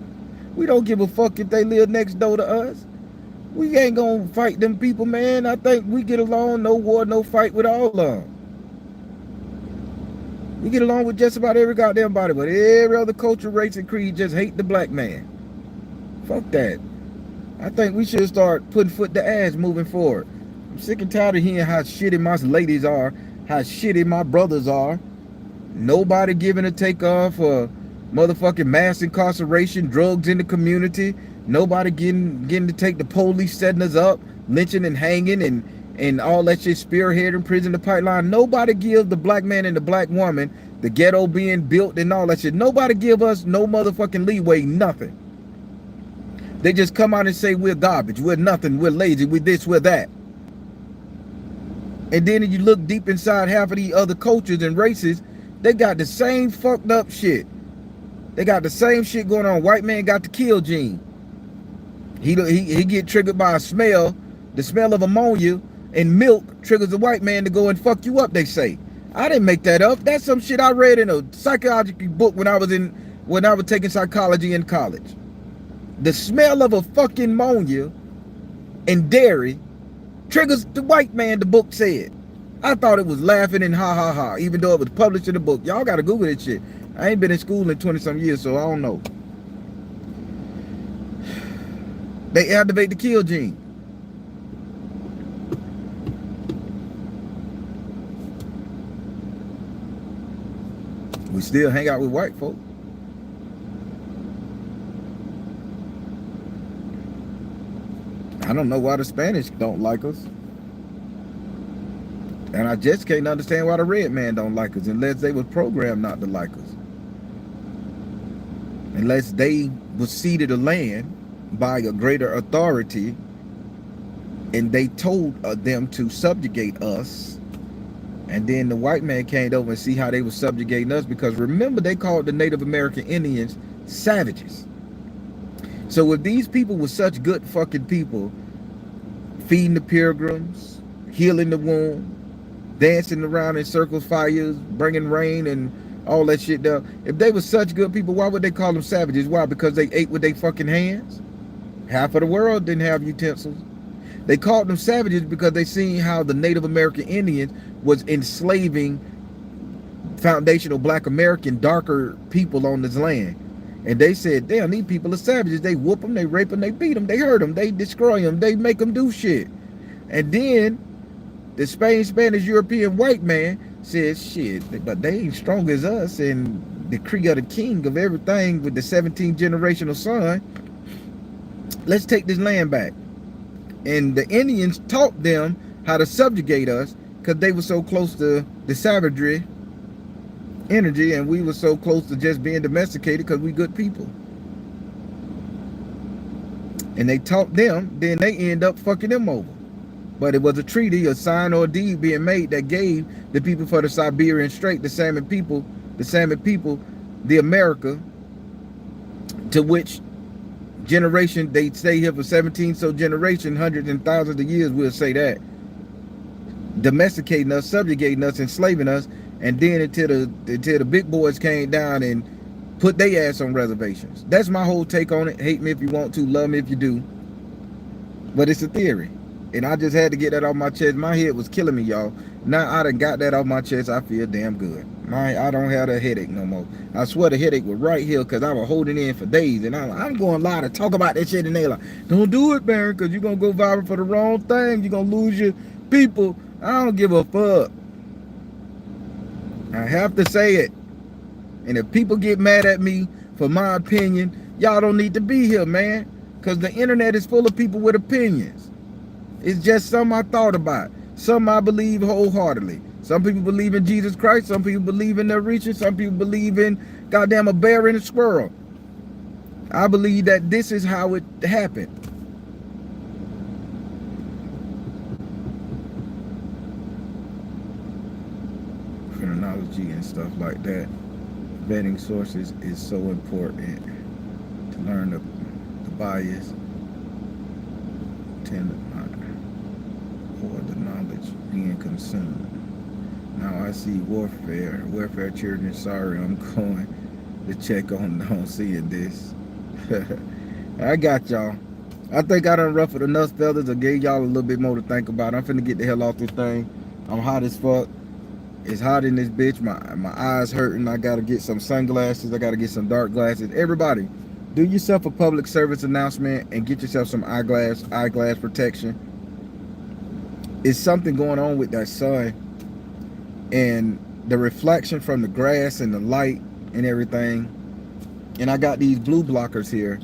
[SPEAKER 1] We don't give a fuck if they live next door to us. We ain't gonna fight them people, man. I think we get along, no war, no fight with all of them. We get along with just about every goddamn body, but every other culture, race, and creed just hate the black man. Fuck that. I think we should start putting foot to ass moving forward. I'm sick and tired of hearing how shitty my ladies are, how shitty my brothers are. Nobody giving a takeoff for motherfucking mass incarceration, drugs in the community. Nobody getting to take the police setting us up, lynching and hanging and and all that shit, spearhead in prison, the pipeline. Nobody give the black man and the black woman, the ghetto being built and all that shit. Nobody give us no motherfucking leeway, nothing. They just come out and say we're garbage, we're nothing, we're lazy, we're this, we're that. And then you look deep inside half of these other cultures and races, they got the same fucked up shit. They got the same shit going on. White man got the kill gene. He get triggered by a smell, the smell of ammonia and milk triggers the white man to go and fuck you up, they say. I didn't make that up. That's some shit I read in a psychology book when I was taking psychology in college. The smell of a fucking ammonia and dairy triggers the white man, the book said. I thought it was laughing and ha ha ha, even though it was published in the book. Y'all gotta Google this shit. I ain't been in school in 20-some years, so I don't know. They activate the kill gene. We still hang out with white folk. I don't know why the Spanish don't like us. And I just can't understand why the red man don't like us unless they was programmed not to like us. Unless they was ceded a land by a greater authority and they told them to subjugate us. And then the white man came over and see how they were subjugating us, because remember they called the Native American Indians savages. So if these people were such good fucking people, feeding the pilgrims, healing the wound, dancing around in circles, fires, bringing rain and all that shit down. If they were such good people, why would they call them savages? Why? Because they ate with their fucking hands? Half of the world didn't have utensils. They called them savages because they seen how the Native American Indians was enslaving foundational black American darker people on this land. And they said, damn, these people are savages. They whoop them, they rape them, they beat them, they hurt them, they destroy them, they make them do shit. And then the Spanish, European white man said, shit, but they ain't strong as us, and the Kree of the king of everything with the 17th generational son. Let's take this land back. And the Indians taught them how to subjugate us because they were so close to the savagery energy, and we were so close to just being domesticated because we good people. And they taught them, then they end up fucking them over. But it was a treaty, a sign or a deed being made that gave the people for the Siberian Strait, the Salmon people, the America, to which generation they stay here for 17 so generation, hundreds and thousands of years, we'll say that, domesticating us, subjugating us, enslaving us. And then until the big boys came down and put their ass on reservations. That's my whole take on it. Hate me if you want to, love me if you do, but it's a theory, and I just had to get that off my chest. My head was killing me, y'all. Now I done got that off my chest. I feel damn good. I don't have a headache no more. I swear the headache was right here because I was holding in for days, and I'm going live to talk about that shit, and they like, don't do it, Baron, because you're gonna go viral for the wrong thing. You're gonna lose your people. I don't give a fuck. I have to say it. And if people get mad at me for my opinion, y'all don't need to be here, man, because the internet is full of people with opinions. It's just something I thought about, something I believe wholeheartedly. Some people believe in Jesus Christ, some people believe in their riches, some people believe in goddamn a bear and a squirrel. I believe that this is how it happened. Chronology and stuff like that. Vetting sources is so important to learn the bias, or the knowledge being consumed. Now I see warfare children. Sorry, I'm going to check on seeing this. I got y'all. I think I done ruffled enough feathers or gave y'all a little bit more to think about. I'm finna get the hell off this thing. I'm hot as fuck. It's hot in this bitch. My eyes hurting. I gotta get some sunglasses. I gotta get some dark glasses. Everybody, do yourself a public service announcement and get yourself some eyeglass protection. It's something going on with that sun and the reflection from the grass and the light and everything. And I got these blue blockers here,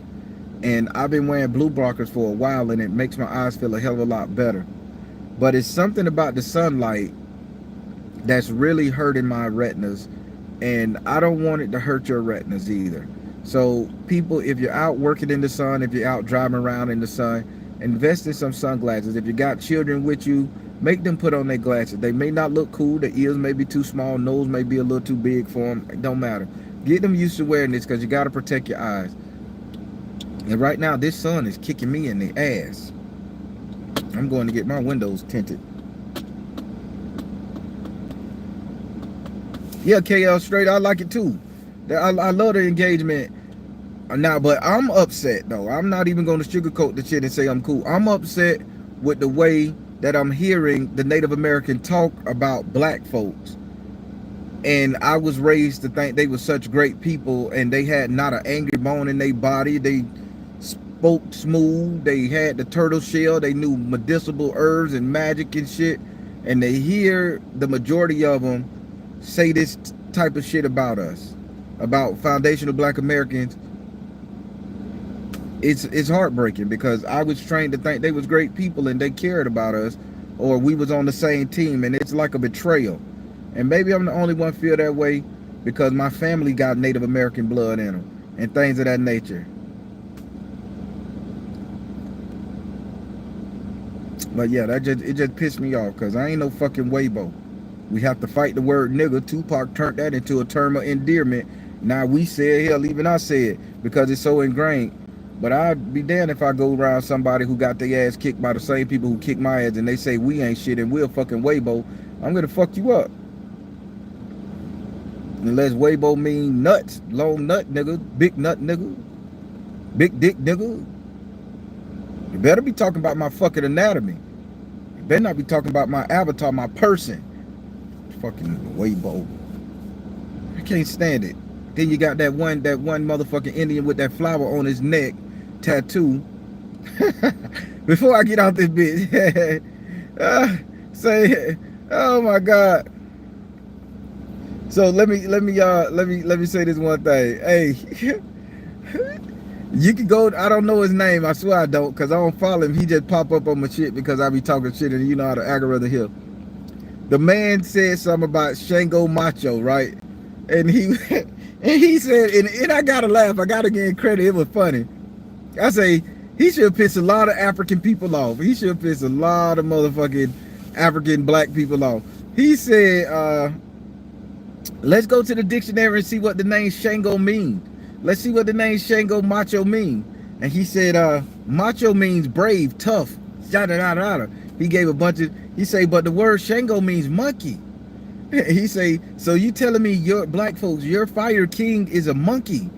[SPEAKER 1] and I've been wearing blue blockers for a while, and it makes my eyes feel a hell of a lot better. but it's something about the sunlight that's really hurting my retinas, and I don't want it to hurt your retinas either. So people, if you're out working in the sun, if you're out driving around in the sun, invest in some sunglasses. If you got children with you, make them put on their glasses. They may not look cool, the ears may be too small, nose may be a little too big for them. It don't matter. Get them used to wearing this, because you got to protect your eyes. And right now this sun is kicking me in the ass. I'm going to get my windows tinted. Yeah, KL straight, I like it too. I love the engagement now, but I'm upset though. I'm not even going to sugarcoat the shit and say I'm cool. I'm upset with the way that I'm hearing the Native American talk about black folks. And I was raised to think they were such great people, and they had not an angry bone in their body. They spoke smooth. They had the turtle shell. They knew medicinal herbs and magic and shit. And they hear the majority of them say this type of shit about us, about foundational black Americans. It's heartbreaking, because I was trained to think they was great people and they cared about us, or we was on the same team, and it's like a betrayal. And maybe I'm the only one feel that way because my family got Native American blood in them and things of that nature. But yeah, it just pissed me off, because I ain't no fucking Weibo. We have to fight the word nigga. Tupac turned that into a term of endearment. Now we say it, hell, even I say it, because it's so ingrained. But I'd be damned if I go around somebody who got their ass kicked by the same people who kicked my ass, and they say we ain't shit and we're fucking Weibo. I'm gonna fuck you up. Unless Weibo mean nuts, long nut nigga, big nut nigga, big dick nigga. You better be talking about my fucking anatomy. You better not be talking about my avatar, my person. Fucking Weibo. I can't stand it. Then you got that one motherfucking Indian with that flower on his neck tattoo. Before I get out this bitch, say, oh my God. So let me say this one thing. Hey, you can go. I don't know his name. I swear I don't, because I don't follow him. He just pop up on my shit because I be talking shit, and you know how to algorithm here. The man said something about Shango Macho, right? And he said, and I gotta laugh. I gotta give him credit. It was funny. I say he should piss a lot of African people off. He should piss a lot of motherfucking African black people off. He said, let's go to the dictionary and see what the name Shango means. Let's see what the name Shango Macho means. And he said, macho means brave, tough, yada yada yada. He gave a bunch of, he say, but the word Shango means monkey. He say, so you telling me your black folks, your fire king is a monkey?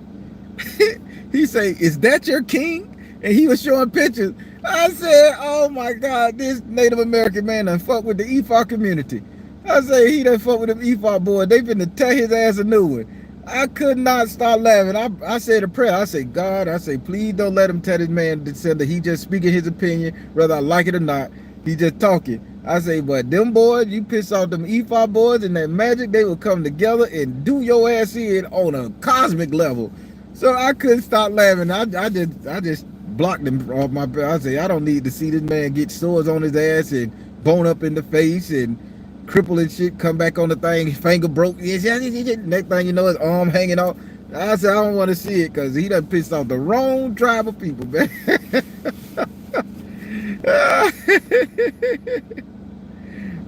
[SPEAKER 1] He say, is that your king? And he was showing pictures. I said, oh my God, this Native American man done fuck with the EFA community. I say, he done fuck with them EFA boys. They finna tear his ass a new one. I could not stop laughing. I said a prayer. I say, God, I say, please don't let him tell this man that he just speaking his opinion, whether I like it or not. He just talking. I say, but them boys, you piss off them EFA boys and that magic, they will come together and do your ass in on a cosmic level. So I couldn't stop laughing. I just blocked him off my. I say, I don't need to see this man get sores on his ass and bone up in the face and cripple and shit, come back on the thing, his finger broke. Next thing you know, his arm hanging off. I said, I don't want to see it, because he done pissed off the wrong tribe of people, man.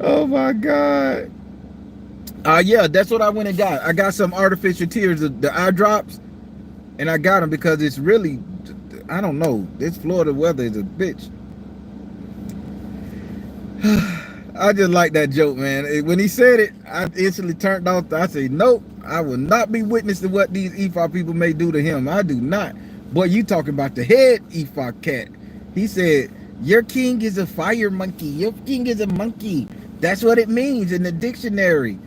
[SPEAKER 1] Oh my God. Yeah, that's what I went and got. I got some artificial tears, the eye drops, and I got them because it's really, I don't know, this Florida weather is a bitch. I just like that joke, man. When he said it, I instantly turned off. I say, nope, I will not be witness to what these EFA people may do to him. I do not. Boy, you talking about the head EFA cat. He said, your king is a fire monkey. Your king is a monkey. That's what it means in the dictionary.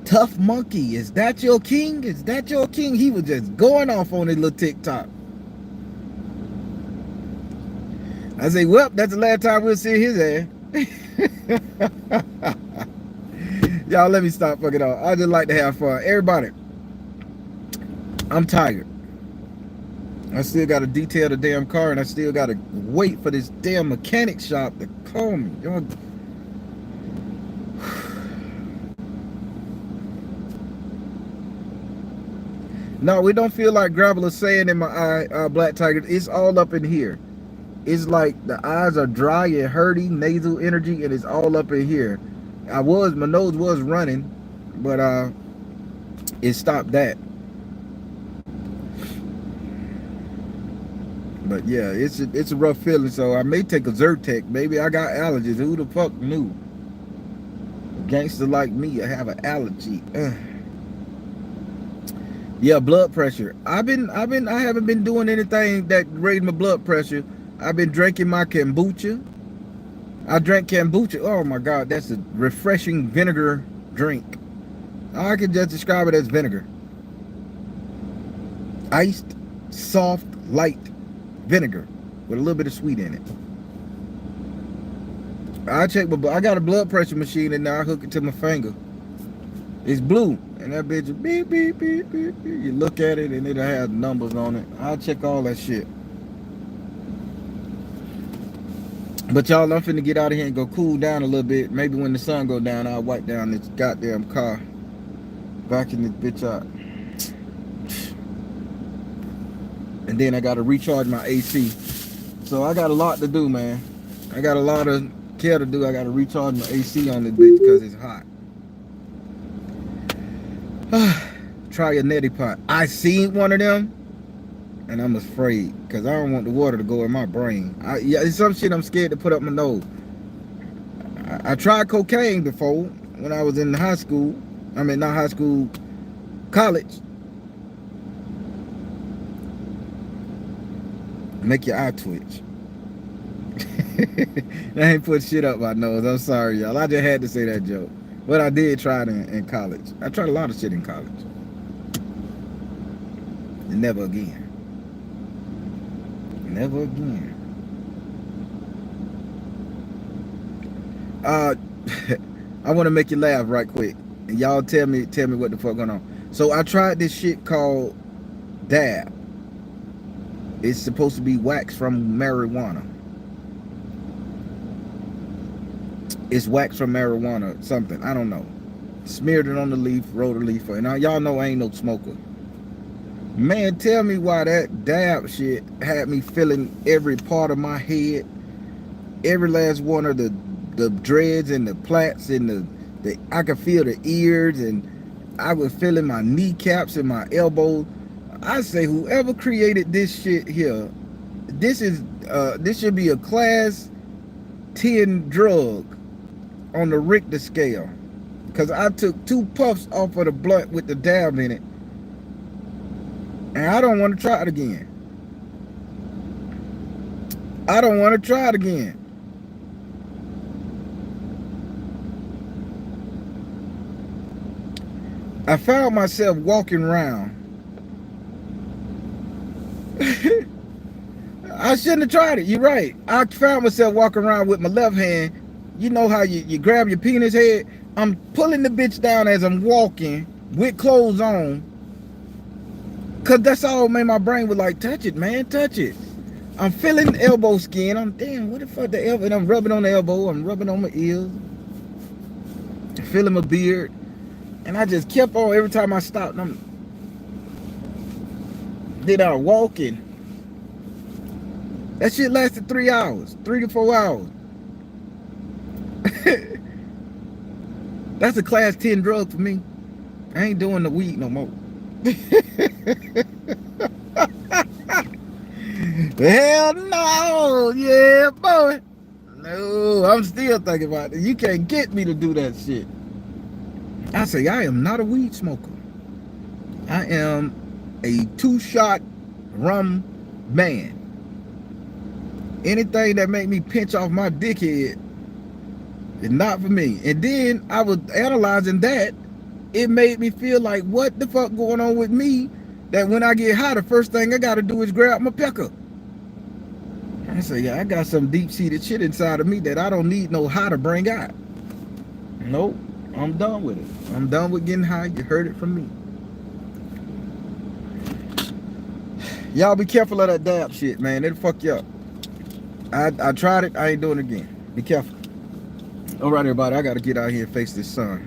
[SPEAKER 1] Tough monkey. Is that your king? Is that your king? He was just going off on his little TikTok. I say, well, that's the last time we'll see his ass. Y'all, let me stop fucking off. I just like to have fun. Everybody, I'm tired. I still got to detail the damn car, and I still got to wait for this damn mechanic shop to call me. Y'all. No, we don't feel like gravel is saying in my eye, Black Tiger. It's all up in here. It's like the eyes are dry and hurting, nasal energy, and it's all up in here. My nose was running, but it stopped that. But yeah, it's a rough feeling. So I may take a Zyrtec. Maybe I got allergies. Who the fuck knew? A gangster like me, I have an allergy. Yeah, blood pressure. I haven't been doing anything that raised my blood pressure. I've been drinking my kombucha. I drank kombucha. Oh my God, that's a refreshing vinegar drink. I can just describe it as vinegar. Iced, soft, light vinegar with a little bit of sweet in it. I got a blood pressure machine, and now I hook it to my finger. It's blue, and that bitch beep, beep, beep, beep, beep. You look at it, and it'll have numbers on it. I'll check all that shit. But y'all, I'm finna get out of here and go cool down a little bit. Maybe when the sun go down, I'll wipe down this goddamn car. Backing this bitch out. And then I gotta recharge my AC. So I got a lot to do, man. I got a lot of care to do. I gotta recharge my AC on this bitch because it's hot. Try a neti pot. I seen one of them, and I'm afraid because I don't want the water to go in my brain. Yeah, it's some shit I'm scared to put up my nose. I tried cocaine before when I was in high school. I mean, not high school, college. Make your eye twitch. I ain't put shit up my nose. I'm sorry, y'all. I just had to say that joke. But I did try it in college. I tried a lot of shit in college. And never again. Never again. I want to make you laugh right quick. And y'all tell me what the fuck going on. So I tried this shit called dab. It's supposed to be wax from marijuana. It's wax from marijuana, something. I don't know. Smeared it on the leaf, rolled the leaf. And y'all know I ain't no smoker. Man, tell me why that dab shit had me feeling every part of my head. Every last one of the dreads and the plaits and I could feel the ears, and I was feeling my kneecaps and my elbows. I say whoever created this shit here, this should be a class 10 drug on the Richter scale. Cause I took 2 puffs off of the blunt with the dab in it, and I don't want to try it again. I don't want to try it again. I found myself walking around. I shouldn't have tried it. You're right. I found myself walking around with my left hand. You know how you grab your penis head? I'm pulling the bitch down as I'm walking with clothes on. Cause that's all made my brain was like, touch it, man, touch it. I'm feeling the elbow skin. I'm damn, what the fuck the elbow? And I'm rubbing on the elbow. I'm rubbing on my ears. Feeling my beard. And I just kept on every time I stopped. Then I was walking. That shit lasted 3 hours, 3 to 4 hours. That's a class 10 drug for me. I ain't doing the weed no more. Hell no, yeah, boy. No, I'm still thinking about it. You can't get me to do that shit. I say I am not a weed smoker. I am a 2-shot rum man. Anything that make me pinch off my dickhead is not for me. And then I was analyzing that. It made me feel like, what the fuck going on with me? That when I get high, the first thing I got to do is grab my pecker. I say, yeah, I got some deep-seated shit inside of me that I don't need no high to bring out. Nope, I'm done with it. I'm done with getting high. You heard it from me. Y'all be careful of that dab shit, man. It'll fuck you up. I tried it. I ain't doing it again. Be careful. All right, everybody. I got to get out here and face this sun.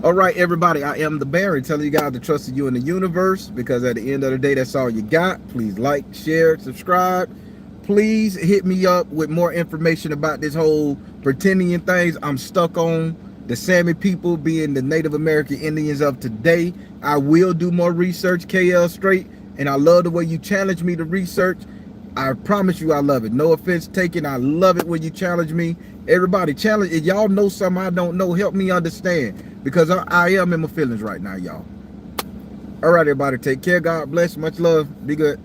[SPEAKER 1] All right, everybody. I am the Baron, telling you guys to trust in you in the universe, because at the end of the day, that's all you got. Please like, share, subscribe. Please hit me up with more information about this whole pretending things. I'm stuck on the Sammy people being the Native American Indians of today. I will do more research, KL straight, and I love the way you challenge me to research. I promise you I love it. No offense taken. I love it when you challenge me. Everybody challenge. If y'all know something I don't know, help me understand, because I am in my feelings right now, y'all. All right, everybody. Take care. God bless. Much love. Be good.